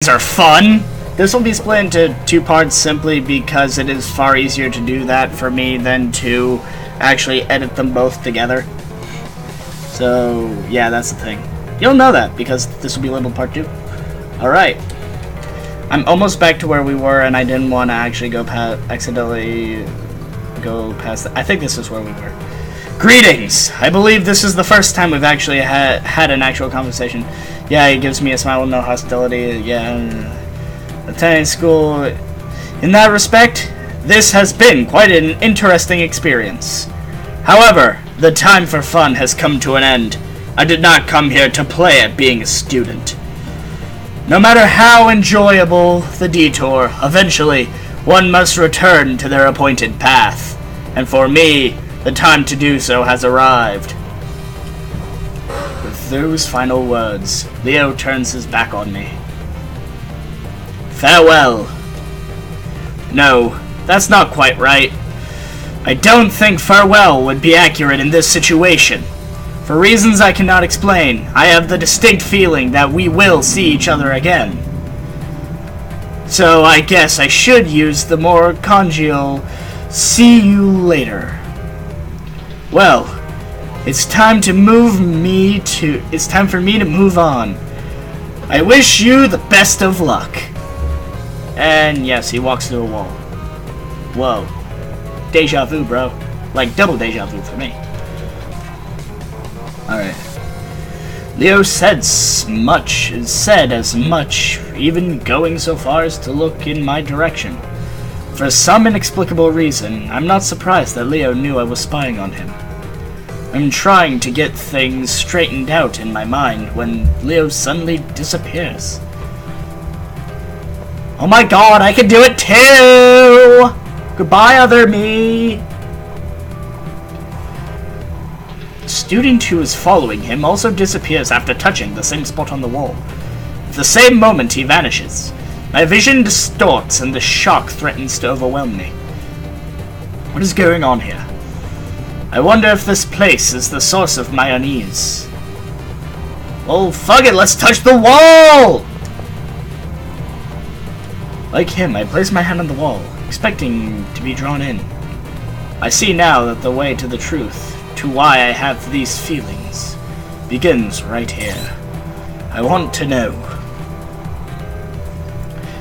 are fun. This will be split into two parts simply because it is far easier to do that for me than to actually edit them both together. So, yeah, that's the thing. You'll know that because this will be labeled part 2. Alright. I'm almost back to where we were, and I didn't want to actually accidentally go past I think this is where we were. Greetings! I believe this is the first time we've actually had an actual conversation. Yeah, he gives me a smile with no hostility. Yeah. Attending school. In that respect, this has been quite an interesting experience. However, the time for fun has come to an end. I did not come here to play at being a student. No matter how enjoyable the detour, eventually one must return to their appointed path. And for me, the time to do so has arrived. With those final words, Leo turns his back on me. Farewell. No, that's not quite right. I don't think farewell would be accurate in this situation. For reasons I cannot explain, I have the distinct feeling that we will see each other again. So I guess I should use the more conjugal see you later. Well, it's time for me to move on. I wish you the best of luck. And yes, he walks through a wall. Whoa. Deja vu, bro. Like double deja vu for me. Alright. Leo said as much, even going so far as to look in my direction. For some inexplicable reason, I'm not surprised that Leo knew I was spying on him. I'm trying to get things straightened out in my mind when Leo suddenly disappears. Oh my god, I can do it too! Goodbye, other me! The student who is following him also disappears after touching the same spot on the wall. At the same moment, he vanishes. My vision distorts and the shock threatens to overwhelm me. What is going on here? I wonder if this place is the source of my unease. Well, fuck it, let's touch the wall! Like him, I place my hand on the wall, expecting to be drawn in. I see now that the way to the truth, to why I have these feelings, begins right here. I want to know.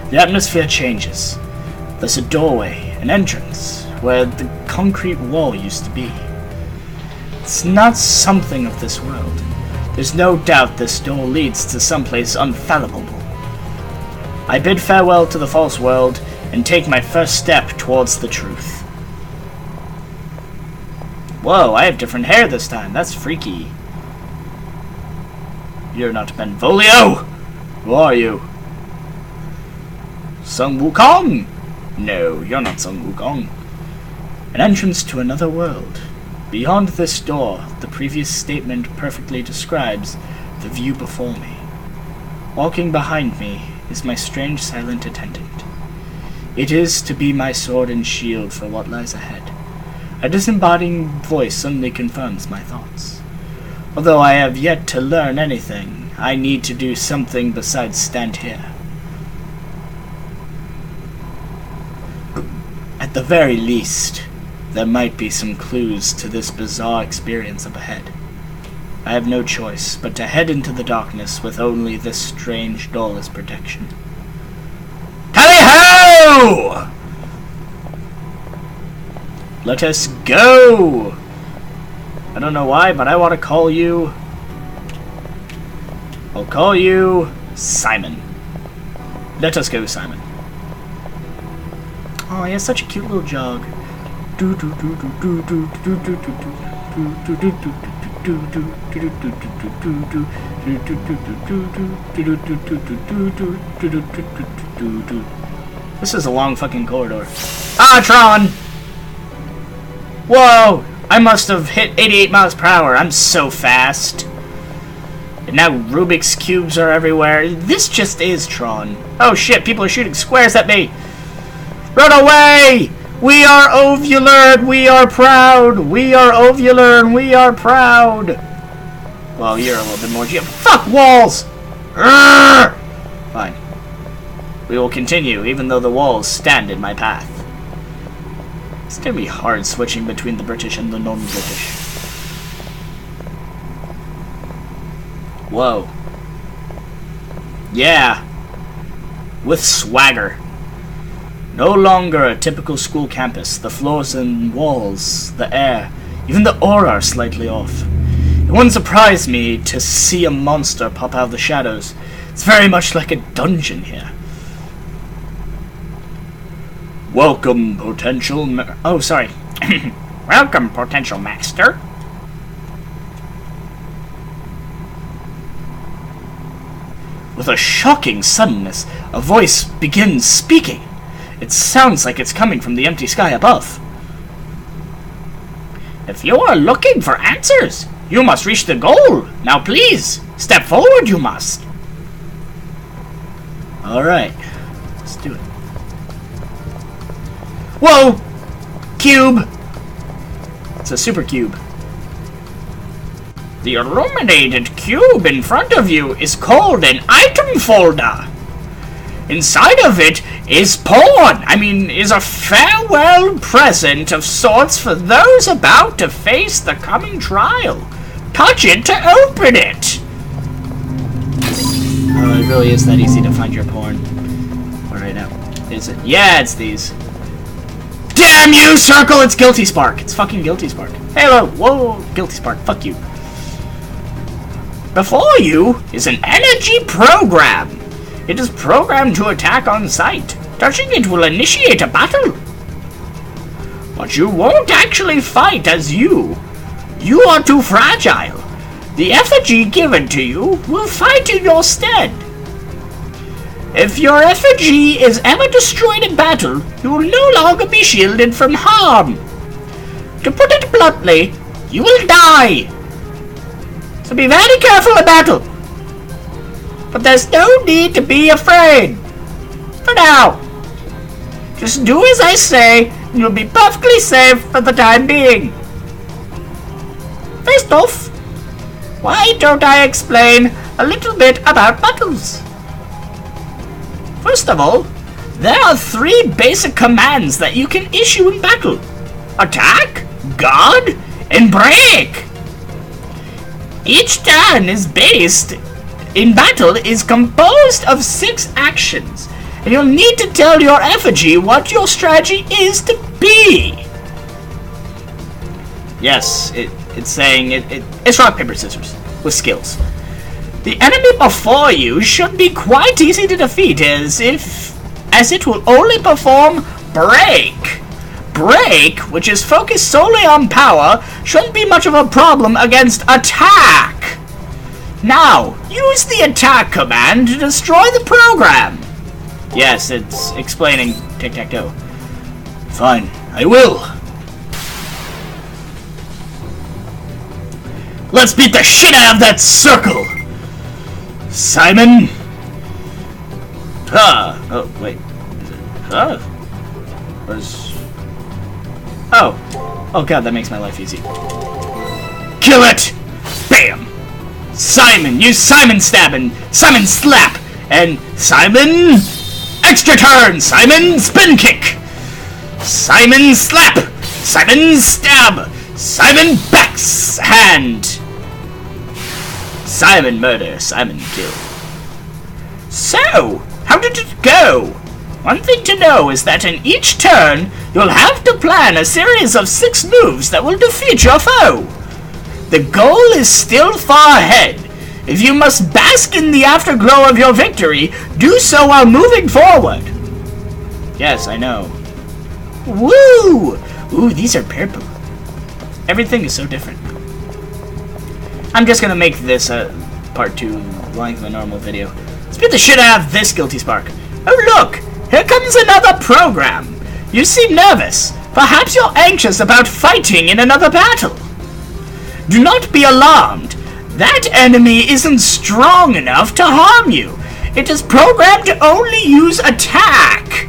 The atmosphere changes. There's a doorway, an entrance, where the concrete wall used to be. It's not something of this world. There's no doubt this door leads to someplace unfathomable. I bid farewell to the false world and take my first step towards the truth. Whoa, I have different hair this time. That's freaky. You're not Benvolio! Who are you? Sung Wukong? No, you're not Sung Wukong. An entrance to another world. Beyond this door, the previous statement perfectly describes the view before me. Walking behind me is my strange silent attendant. It is to be my sword and shield for what lies ahead. A disembodied voice suddenly confirms my thoughts. Although I have yet to learn anything, I need to do something besides stand here. At the very least, there might be some clues to this bizarre experience up ahead. I have no choice but to head into the darkness with only this strange door as protection. Tally-ho! Let us go! I don't know why, but I want to call you... I'll call you... Simon. Let us go, Simon. Oh, he has such a cute little jog. This is a long fucking corridor. Ah, Tron! Whoa! I must have hit 88 miles per hour. I'm so fast. And now Rubik's Cubes are everywhere. This just is Tron. Oh shit, people are shooting squares at me! Run away! We are ovular and we are proud! We are ovular and we are proud! Well, you're a little bit more Fuck walls! Urgh! Fine. We will continue, even though the walls stand in my path. It's gonna be hard switching between the British and the non-British. Whoa. Yeah. With swagger. No longer a typical school campus. The floors and walls, the air, even the aura are slightly off. It wouldn't surprise me to see a monster pop out of the shadows. It's very much like a dungeon here. Welcome, potential oh, sorry. Welcome, potential master. With a shocking suddenness, a voice begins speaking. It sounds like it's coming from the empty sky above. If you are looking for answers, you must reach the goal. Now please, step forward you must. Alright, let's do it. Whoa! Cube! It's a super cube. The illuminated cube in front of you is called an item folder. Inside of it is is a farewell present of sorts for those about to face the coming trial. Touch it to open it. Oh, it really is that easy to find your porn. What right now? Is it? Yeah, it's these. Damn you, Circle! It's Guilty Spark. It's fucking Guilty Spark. Hello, whoa, Guilty Spark. Fuck you. Before you is an energy program. It is programmed to attack on sight. Touching it will initiate a battle. But you won't actually fight as you. You are too fragile. The effigy given to you will fight in your stead. If your effigy is ever destroyed in battle, you will no longer be shielded from harm. To put it bluntly, you will die. So be very careful in battle. But there's no need to be afraid. For now. Just do as I say, and you'll be perfectly safe for the time being. First off, why don't I explain a little bit about battles? First of all, there are 3 basic commands that you can issue in battle. Attack, guard, and break. Each turn in battle is composed of 6 actions, and you'll need to tell your effigy what your strategy is to be. Yes, it's saying it's rock, paper, scissors with skills. The enemy before you should be quite easy to defeat as it will only perform break. Break, which is focused solely on power, shouldn't be much of a problem against attack. Now, use the attack command to destroy the program. Yes, it's explaining tic-tac-toe. Fine, I will. Let's beat the shit out of that circle! Simon! Oh, wait. Oh god, that makes my life easy. Kill it! Bam! Simon, use Simon Stab and Simon Slap! And Simon... Extra turn! Simon Spin Kick! Simon Slap! Simon Stab! Simon Backhand! Simon Murder, Simon Kill. So, how did it go? One thing to know is that in each turn, you'll have to plan a series of 6 moves that will defeat your foe. The goal is still far ahead. If you must bask in the afterglow of your victory, do so while moving forward. Yes, I know. Woo! Ooh, these are purple. Everything is so different. I'm just gonna make this part 2 length of a normal video. Let's beat the shit out of this Guilty Spark. Oh look! Here comes another program. You seem nervous. Perhaps you're anxious about fighting in another battle. Do not be alarmed. That enemy isn't strong enough to harm you. It is programmed to only use attack.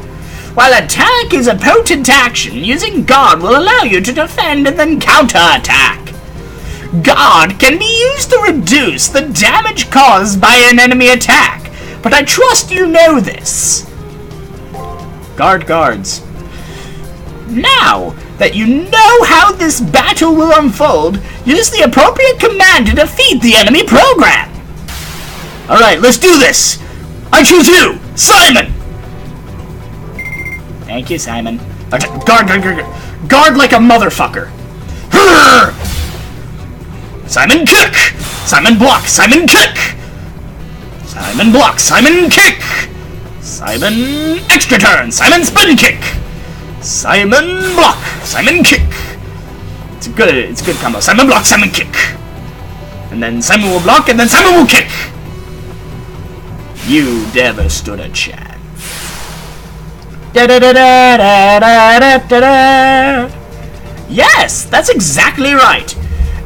While attack is a potent action, using guard will allow you to defend and then counterattack. Guard can be used to reduce the damage caused by an enemy attack, but I trust you know this. guards. Now that you know how this battle will unfold, use the appropriate command to defeat the enemy program. Alright, let's do this. I choose you, Simon. Thank you, Simon. Guard like a motherfucker. Simon kick. Simon block. Simon kick. Simon block. Simon kick. Simon extra turn. Simon spin kick. Simon block. Simon kick. It's a good combo. Simon block. Simon kick. And then Simon will block, and then Simon will kick. You never stood a chance. Yes, that's exactly right.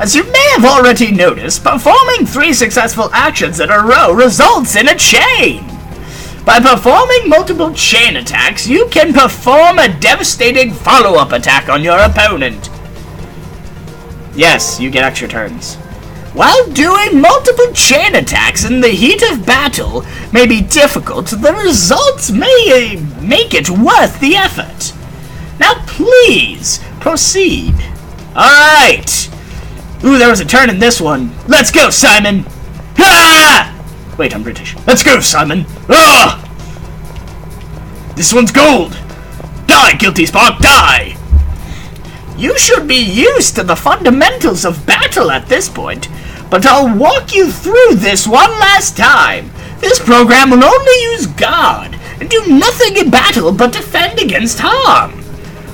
As you may have already noticed, performing 3 successful actions in a row results in a chain. By performing multiple chain attacks, you can perform a devastating follow-up attack on your opponent. Yes, you get extra turns. While doing multiple chain attacks in the heat of battle may be difficult, the results may make it worth the effort. Now please, proceed. Alright. Ooh, there was a turn in this one. Let's go, Simon. Ah! Wait, I'm British. Let's go, Simon. Ah! This one's gold. Die, Guilty Spark, die! You should be used to the fundamentals of battle at this point, but I'll walk you through this one last time. This program will only use guard and do nothing in battle but defend against harm.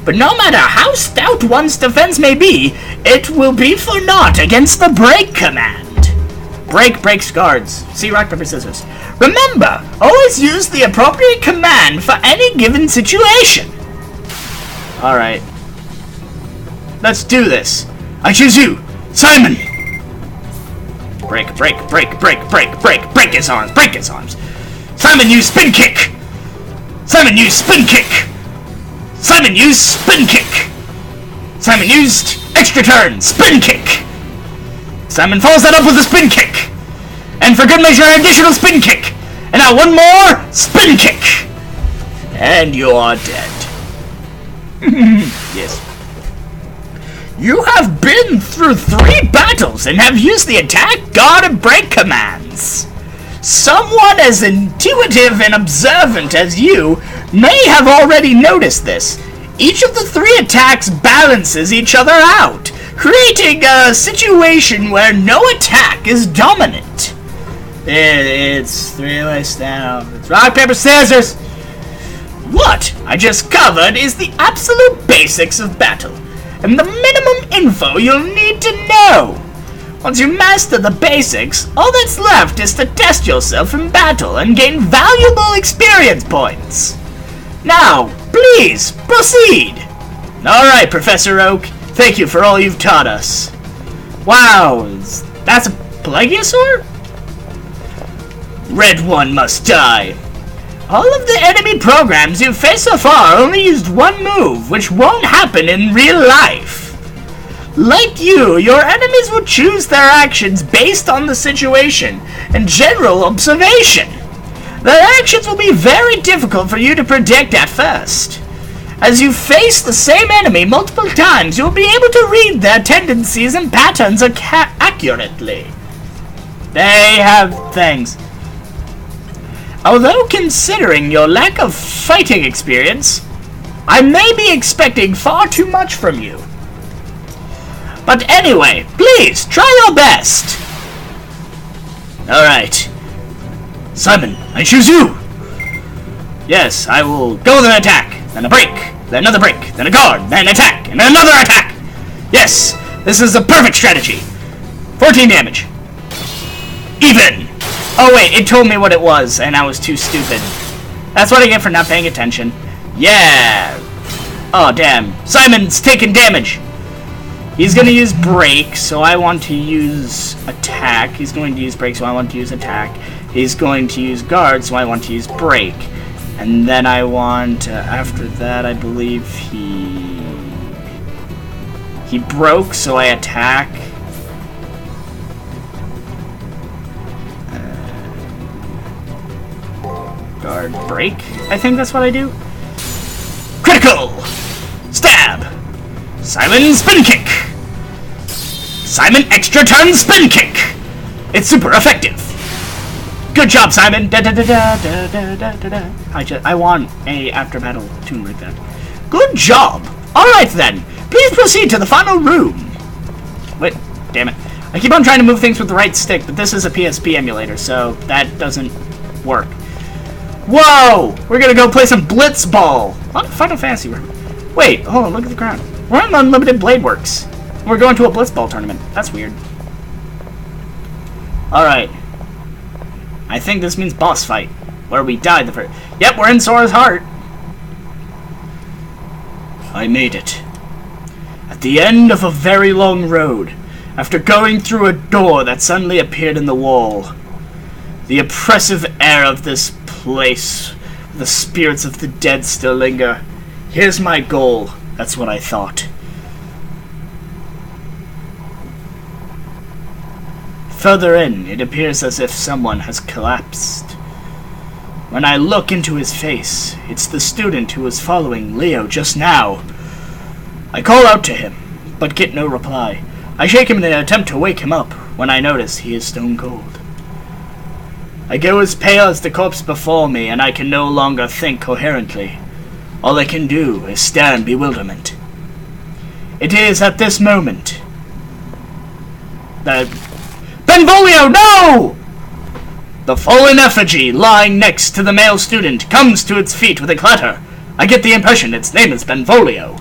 But no matter how stout one's defense may be, it will be for naught against the break command. Break breaks guards. See rock, paper, scissors. Remember, always use the appropriate command for any given situation. Alright. Let's do this. I choose you, Simon! Break, break, break, break, break, break, break his arms, break his arms. Simon, use spin kick! Simon, use spin kick! Simon, use spin kick! Simon used extra turn, spin kick! Simon follows that up with a spin kick! And for good measure, an additional spin kick! And now one more spin kick! And you're dead. Yes. You have been through 3 battles and have used the attack, guard, and break commands. Someone as intuitive and observant as you may have already noticed this. Each of the 3 attacks balances each other out, creating a situation where no attack is dominant. It's 3-way standoff. It's rock, paper, scissors. What I just covered is the absolute basics of battle, and the minimum info you'll need to know. Once you master the basics, all that's left is to test yourself in battle and gain valuable experience points. Now, please, proceed! Alright, Professor Oak, thank you for all you've taught us. Wow, that's a Plesiosaur? Red one must die. All of the enemy programs you've faced so far only used one move, which won't happen in real life. Like you, your enemies will choose their actions based on the situation and general observation. Their actions will be very difficult for you to predict at first. As you face the same enemy multiple times, you'll be able to read their tendencies and patterns accurately. They have things. Although considering your lack of fighting experience, I may be expecting far too much from you. But anyway, please, try your best. Alright. Simon, I choose you! Yes, I will go with an attack, then a break, then another break, then a guard, then an attack, and then another attack! Yes, this is a perfect strategy. 14 damage. Even! Oh wait, it told me what it was, and I was too stupid. That's what I get for not paying attention. Yeah! Oh damn, Simon's taking damage! He's gonna use break, so I want to use attack. He's going to use break, so I want to use attack. He's going to use guard, so I want to use break. And then I want, after that, I believe he broke, so I attack. Guard, break? I think that's what I do. Critical! Stab! Simon spin kick! Simon extra turn spin kick! It's super effective! Good job, Simon! Da da da da da da da da da. I want a after battle tune like that. Good job! Alright then, please proceed to the final room. Wait, damn it. I keep on trying to move things with the right stick, but this is a PSP emulator, so that doesn't work. Whoa! We're gonna go play some Blitzball! On Final Fantasy room. Wait, hold on, look at the ground. We're on Unlimited Blade Works. We're going to a Blitzball tournament. That's weird. Alright. I think this means boss fight, where we died the first. Yep, we're in Sora's heart. I made it. At the end of a very long road, after going through a door that suddenly appeared in the wall. The oppressive air of this place, the spirits of the dead still linger. Here's my goal. That's what I thought. Further in, it appears as if someone has collapsed. When I look into his face, it's the student who was following Leo just now. I call out to him, but get no reply. I shake him in an attempt to wake him up, when I notice he is stone cold. I go as pale as the corpse before me, and I can no longer think coherently. All I can do is stare in bewilderment. It is at this moment that... Benvolio, no! The fallen effigy lying next to the male student comes to its feet with a clatter. I get the impression its name is Benvolio.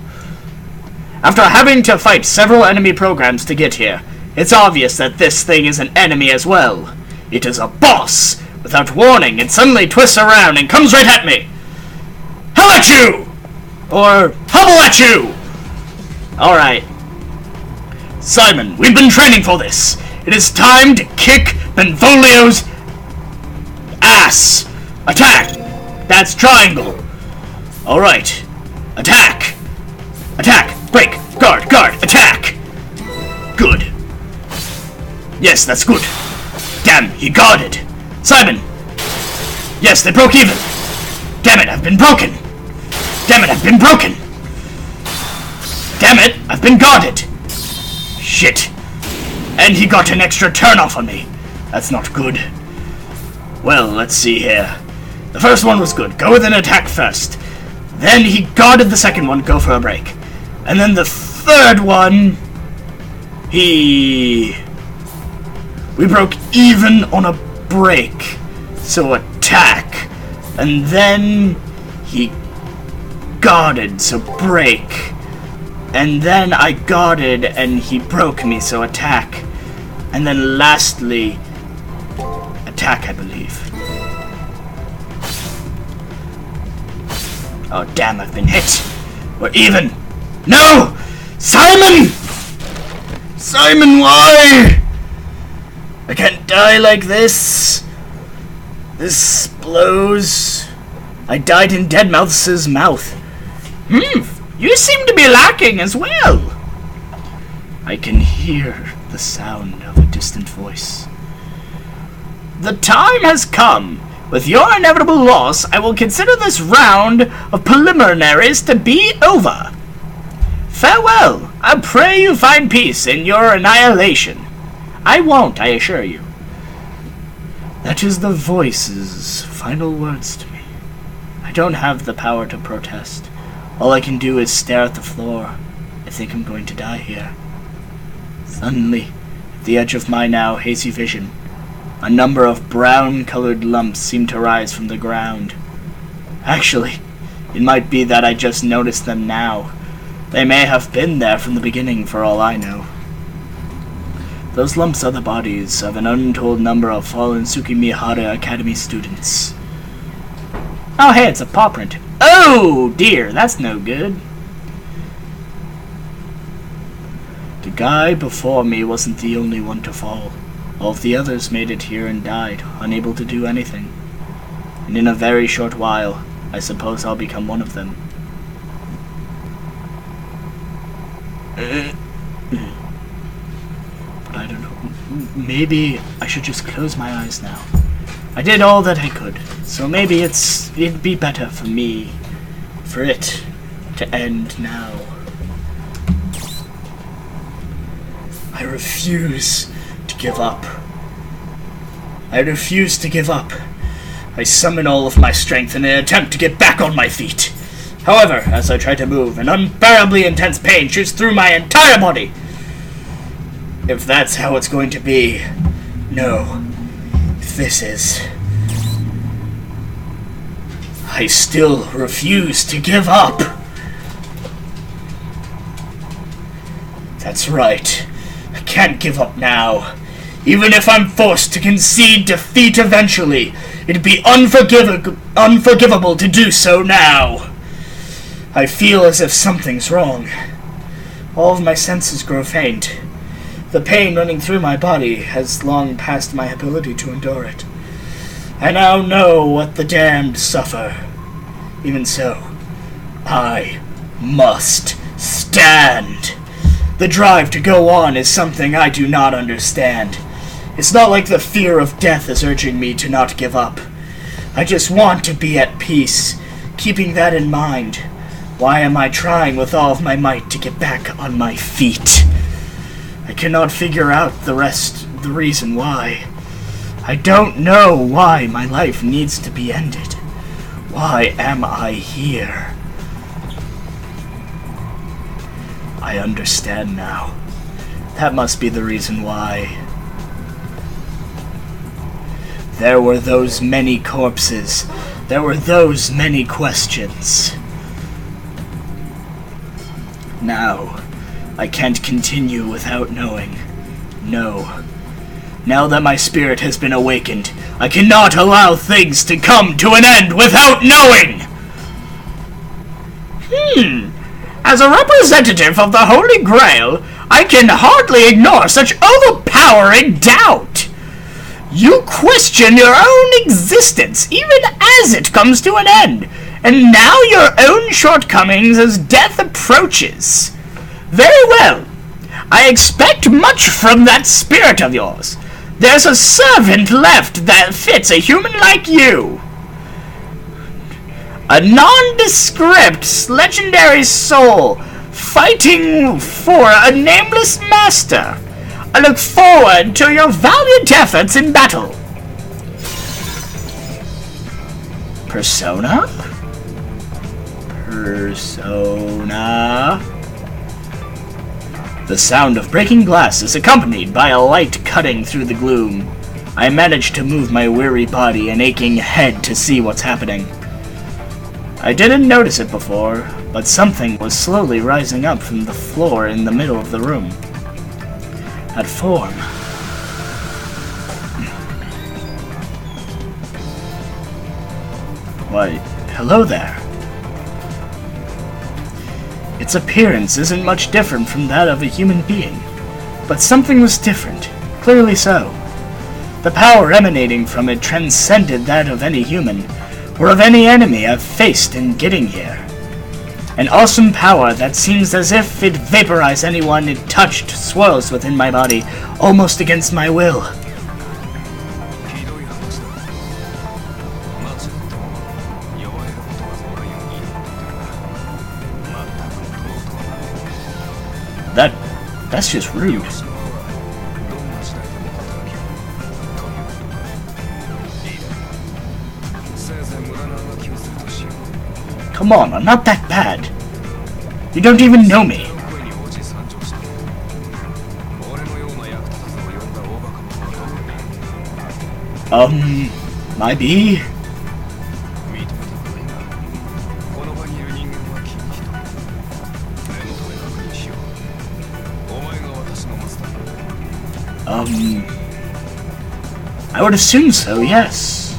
After having to fight several enemy programs to get here, it's obvious that this thing is an enemy as well. It is a boss! Without warning, it suddenly twists around and comes right at me! Hell at you! Or, hubble at you! Alright. Simon, we've been training for this. It is time to kick Benvolio's ass! Attack! That's triangle. Alright. Attack! Attack! Break! Guard! Guard! Attack! Good. Yes, that's good. Damn, he guarded. Simon! Yes, they broke even. Damn it, I've been broken. Damn it, I've been broken. Damn it, I've been guarded. Shit. And he got an extra turn off on me. That's not good. Well, let's see here. The first one was good. Go with an attack first. Then he guarded the second one. Go for a break. And then the third one... We broke even on a break. So attack. And then he guarded, so break. And then I guarded and he broke me, so attack. And then lastly, attack, I believe. Oh damn, I've been hit. We're even. No! Simon! Simon, why? I can't die like this. This blows. I died in Deadmouth's mouth. You seem to be lacking as well. I can hear the sound of a distant voice. The time has come. With your inevitable loss, I will consider this round of preliminaries to be over. Farewell. I pray you find peace in your annihilation. I won't, I assure you. That is the voice's final words to me. I don't have the power to protest. All I can do is stare at the floor. I think I'm going to die here. Suddenly, at the edge of my now hazy vision, a number of brown-colored lumps seem to rise from the ground. Actually, it might be that I just noticed them now. They may have been there from the beginning, for all I know. Those lumps are the bodies of an untold number of fallen Tsukimihara Academy students. Oh hey, it's a paw print. Oh dear, that's no good. The guy before me wasn't the only one to fall. All of the others made it here and died, unable to do anything. And in a very short while, I suppose I'll become one of them. But I don't know. Maybe I should just close my eyes now. I did all that I could, so maybe it'd be better for me, for it, to end now. I refuse to give up. I refuse to give up. I summon all of my strength in an attempt to get back on my feet. However, as I try to move, an unbearably intense pain shoots through my entire body. If that's how it's going to be, no. If this is... I still refuse to give up. That's right. I can't give up now. Even if I'm forced to concede defeat eventually, it'd be unforgivable to do so now. I feel as if something's wrong. All of my senses grow faint. The pain running through my body has long passed my ability to endure it. I now know what the damned suffer. Even so, I must stand. The drive to go on is something I do not understand. It's not like the fear of death is urging me to not give up. I just want to be at peace. Keeping that in mind, why am I trying with all of my might to get back on my feet? I cannot figure out the reason why. I don't know why my life needs to be ended. Why am I here? I understand now. That must be the reason why. There were those many corpses. There were those many questions. Now, I can't continue without knowing. No. Now that my spirit has been awakened, I cannot allow things to come to an end without knowing! As a representative of the Holy Grail, I can hardly ignore such overpowering doubt. You question your own existence, even as it comes to an end, and now your own shortcomings as death approaches. Very well. I expect much from that spirit of yours. There's a servant left that fits a human like you. A nondescript legendary soul fighting for a nameless master. I look forward to your valiant efforts in battle. Persona? Persona? The sound of breaking glass is accompanied by a light cutting through the gloom. I manage to move my weary body and aching head to see what's happening. I didn't notice it before, but something was slowly rising up from the floor in the middle of the room. That form. Why, hello there. Its appearance isn't much different from that of a human being, but something was different, clearly so. The power emanating from it transcended that of any human, or of any enemy I've faced in getting here. An awesome power that seems as if it vaporized anyone it touched swirls within my body, almost against my will. That's just rude. Come on, I'm not that bad. You don't even know me. Might be. I would assume so, yes.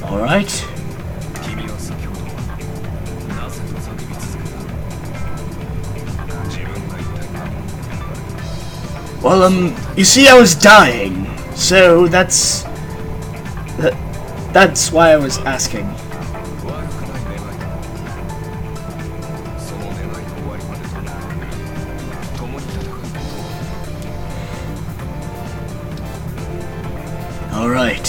Alright. Well, you see, I was dying, so that's... That's why I was asking. Alright.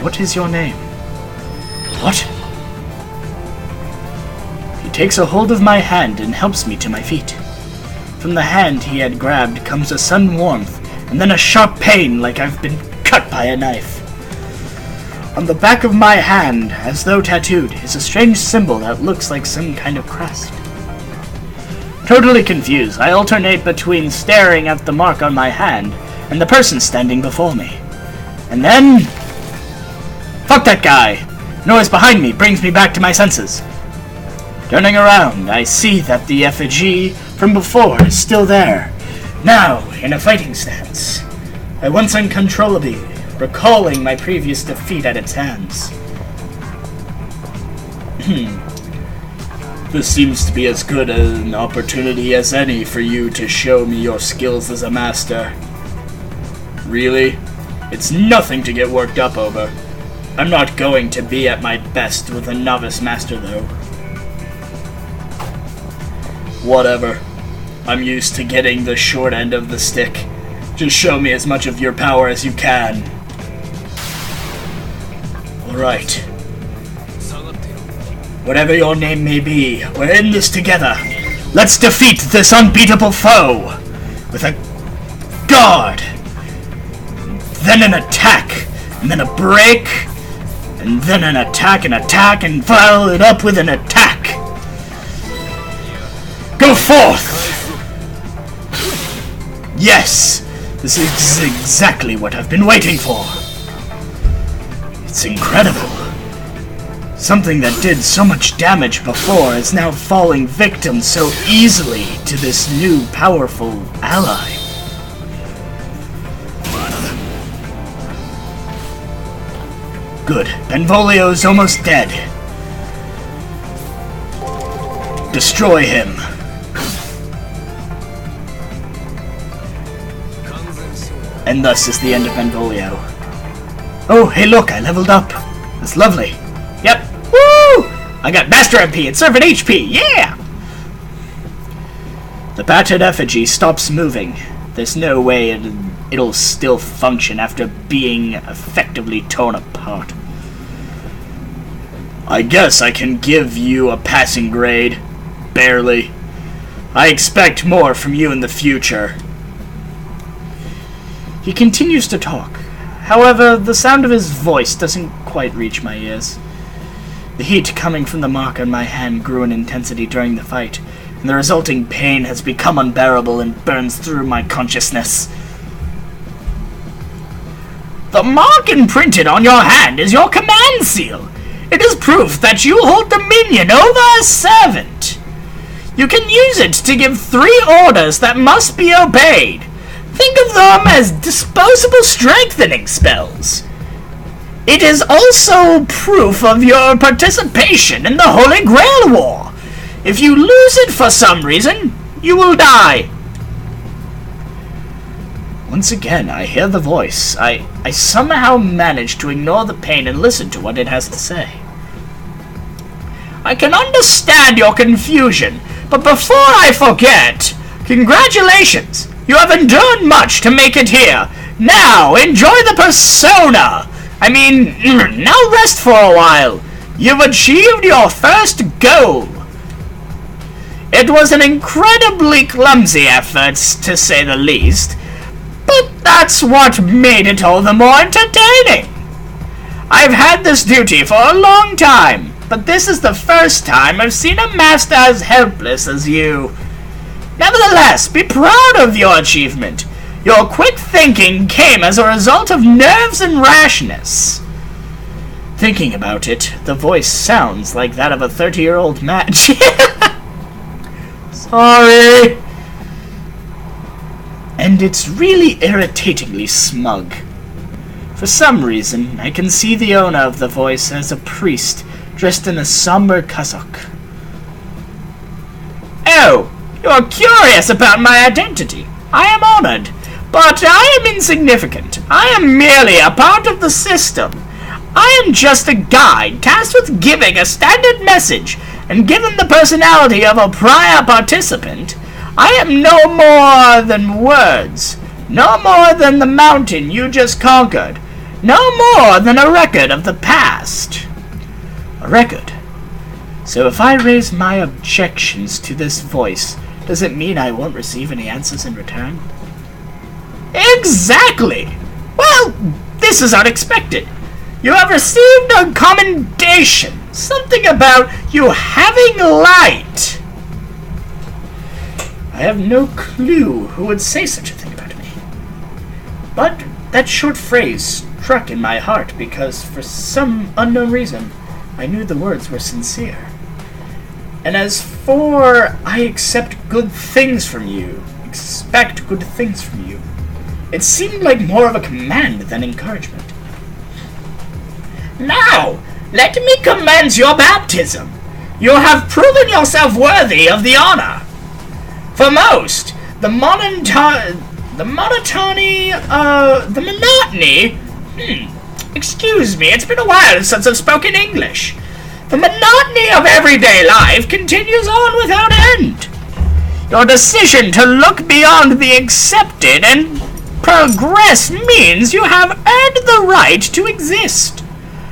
What is your name? What? He takes a hold of my hand and helps me to my feet. From the hand he had grabbed comes a sudden warmth, and then a sharp pain like I've been cut by a knife. On the back of my hand, as though tattooed, is a strange symbol that looks like some kind of crest. Totally confused, I alternate between staring at the mark on my hand and the person standing before me. And then... fuck that guy! Noise behind me brings me back to my senses. Turning around, I see that the effigy from before is still there, now in a fighting stance. I once uncontrollably, recalling my previous defeat at its hands. This seems to be as good an opportunity as any for you to show me your skills as a master. Really? It's nothing to get worked up over. I'm not going to be at my best with a novice master, though. Whatever. I'm used to getting the short end of the stick. Just show me as much of your power as you can. Alright. Whatever your name may be, we're in this together. Let's defeat this unbeatable foe with a guard, then an attack, and then a break, and then an attack, and follow it up with an attack. Go forth! Yes! This is exactly what I've been waiting for. It's incredible. Something that did so much damage before is now falling victim so easily to this new powerful ally. Good. Benvolio's almost dead. Destroy him. And thus is the end of Benvolio. Oh, hey look, I leveled up. That's lovely. Yep. Woo! I got Master MP and Servant HP, yeah! The battered effigy stops moving. There's no way it'll still function after being effectively torn apart. I guess I can give you a passing grade. Barely. I expect more from you in the future. He continues to talk. However, the sound of his voice doesn't quite reach my ears. The heat coming from the mark on my hand grew in intensity during the fight, and the resulting pain has become unbearable and burns through my consciousness. The mark imprinted on your hand is your command seal. It is proof that you hold dominion over a servant. You can use it to give 3 orders that must be obeyed. Think of them as disposable strengthening spells. It is also proof of your participation in the Holy Grail War. If you lose it for some reason, you will die. Once again, I hear the voice. I somehow manage to ignore the pain and listen to what it has to say. I can understand your confusion, but before I forget, congratulations! You have endured much to make it here. Now, enjoy the persona! I mean, now rest for a while. You've achieved your first goal. It was an incredibly clumsy effort, to say the least, but that's what made it all the more entertaining. I've had this duty for a long time, but this is the first time I've seen a master as helpless as you. Nevertheless, be proud of your achievement. Your quick thinking came as a result of nerves and rashness. Thinking about it, the voice sounds like that of a 30-year-old man. Sorry. And it's really irritatingly smug. For some reason, I can see the owner of the voice as a priest dressed in a somber cassock. Oh, you are curious about my identity. I am honored. But I am insignificant. I am merely a part of the system. I am just a guide tasked with giving a standard message, and given the personality of a prior participant, I am no more than words, no more than the mountain you just conquered, no more than a record of the past. A record. So if I raise my objections to this voice, does it mean I won't receive any answers in return? Exactly! Well, this is unexpected. You have received a commendation. Something about you having light. I have no clue who would say such a thing about me. But that short phrase struck in my heart because, for some unknown reason, I knew the words were sincere. And as for I accept good things from you, expect good things from you, it seemed like more of a command than encouragement. Now, let me commend your baptism. You have proven yourself worthy of the honor. For most, the monotony, excuse me, it's been a while since I've spoken English. The monotony of everyday life continues on without end. Your decision to look beyond the accepted and progress means you have earned the right to exist.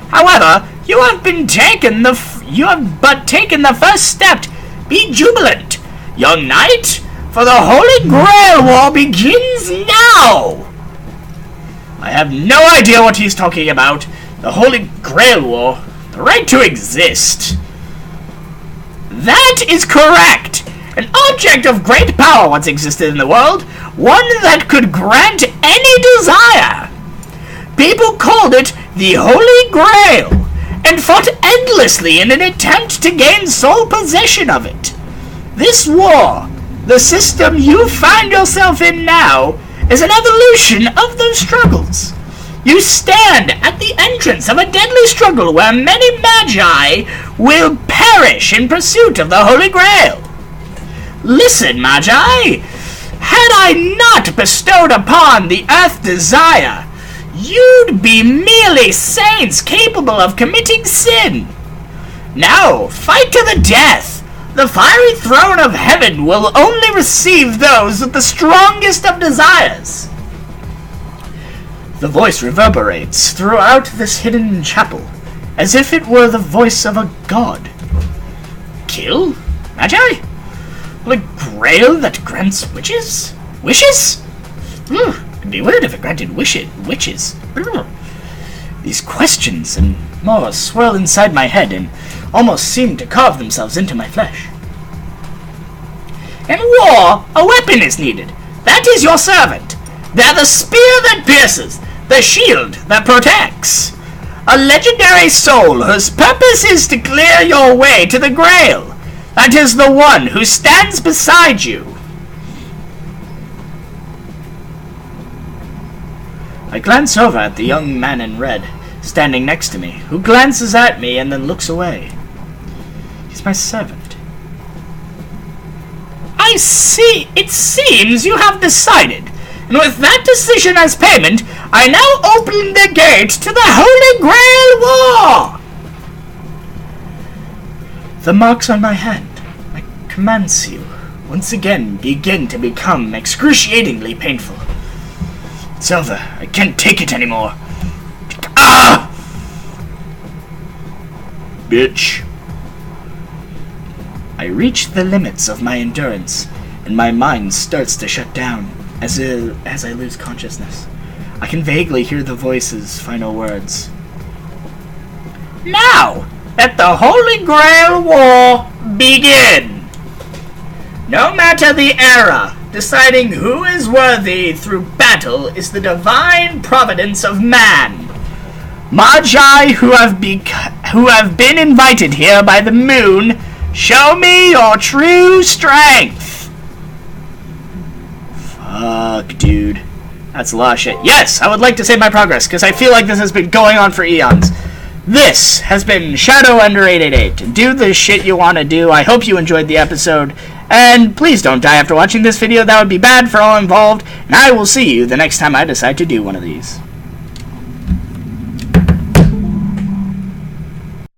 However, you have but taken the first step. Be jubilant, young knight, for the Holy Grail War begins now. I have no idea what he's talking about. The Holy Grail War, the right to exist. That is correct. An object of great power once existed in the world, one that could grant any desire. People called it the Holy Grail, and fought endlessly in an attempt to gain sole possession of it. This war, the system you find yourself in now, is an evolution of those struggles. You stand at the entrance of a deadly struggle where many magi will perish in pursuit of the Holy Grail. Listen, magi, had I not bestowed upon the earth desire, you'd be merely saints capable of committing sin. Now, fight to the death. The fiery throne of heaven will only receive those with the strongest of desires. The voice reverberates throughout this hidden chapel, as if it were the voice of a god. Kill? Magi? A grail that grants wishes? Wishes? It'd be weird if it granted witches. These questions and more swirl inside my head and almost seem to carve themselves into my flesh. In war, a weapon is needed. That is your servant. They're the spear that pierces, the shield that protects. A legendary soul whose purpose is to clear your way to the Grail. That is the one who stands beside you. I glance over at the young man in red, standing next to me, who glances at me and then looks away. He's my servant. I see. It seems you have decided, and with that decision as payment, I now open the gate to the Holy Grail War! The marks on my hand, my command seal, once again begin to become excruciatingly painful. It's over. I can't take it anymore. Ah! Bitch. I reach the limits of my endurance, and my mind starts to shut down as I lose consciousness. I can vaguely hear the voice's final words. Now, let the Holy Grail War begin! No matter the era, deciding who is worthy through battle is the divine providence of man. Magi who have been invited here by the moon, show me your true strength. Fuck, dude. That's a lot of shit. Yes, I would like to save my progress, because I feel like this has been going on for eons. This has been Shadowender 888. Do the shit you want to do. I hope you enjoyed the episode. And please don't die after watching this video. That would be bad for all involved. And I will see you the next time I decide to do one of these.